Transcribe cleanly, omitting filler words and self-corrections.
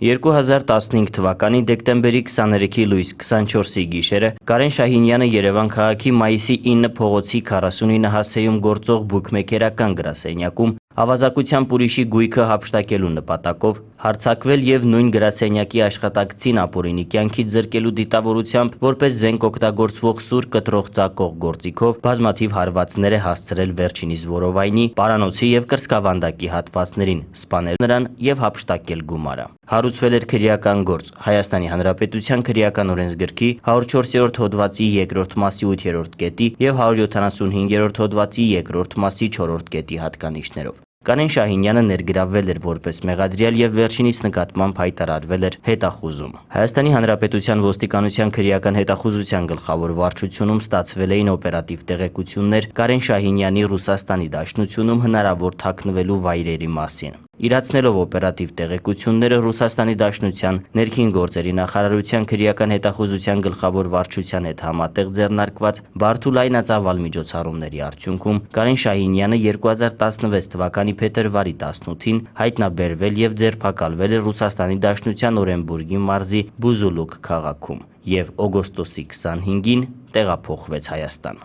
2015 թվականի դեկտեմբերի 23-ի լույս 24-ի գիշերը Կարեն Շահինյանը Երևան քաղաքի Մայիսի 9 փողոցի 49 հասեում գործող բուքմեքերական գրասենյակում ավազակությամբ ուրիշի գույքը հափշտակելու նպատակով հարձակվել եւ նույն գրասենյակի աշխատակցին ապօրինի կյանքից զրկելու դիտավորությամբ որպես զենք օգտագործվող սուր կտրող ծակող գործիքով բազմաթիվ հարվածներ է հասցրել վերջինիս որովայնի, պարանոցի եւ կրծքավանդակի հատվածներին, սպանել նրան եւ հափշտակել գումարը։ Հարուցվել էր քրեական գործ Հայաստանի Հանրապետության քրեական օրենսգրքի 104-րդ հոդվածի 2-րդ մասի 8-րդ կետի եւ 175-րդ հոդվածի 2-րդ մասի 4-րդ կետի հատկանիշներով։ Կարեն Շահինյանը ներգրավվել էր որպես մեղադրյալ եւ վերջինիս նկատմամբ հայտարարվել էր հետախուզում։ Հայաստանի Հանրապետության ոստիկանության քրեական հետախուզության գլխավոր վարչությունում ստացվել էին օպերատիվ տեղեկություններ Կարեն Շահինյանի Ռուսաստանի Դաշնությունում հնարավոր թաքնվելու վայրերի մասին։ Իրացնելով օպերատիվ տեղեկությունները Ռուսաստանի Դաշնության ներքին գործերի նախարարության քրեական հետախուզության գլխավոր վարչության հետ համատեղ ձեռնարկված բարդ ու լայնածավալ միջոցառումների արդյունքում Կարեն Շահինյանը 2016 թվականի փետրվարի 18-ին հայտնաբերվել եւ ձերբակալվել է Ռուսաստանի Դաշնության Օրենբուրգի մարզի Բուզուլուկ քաղաքում եւ օգոստոսի 25-ին տեղափոխվեց Հայաստան։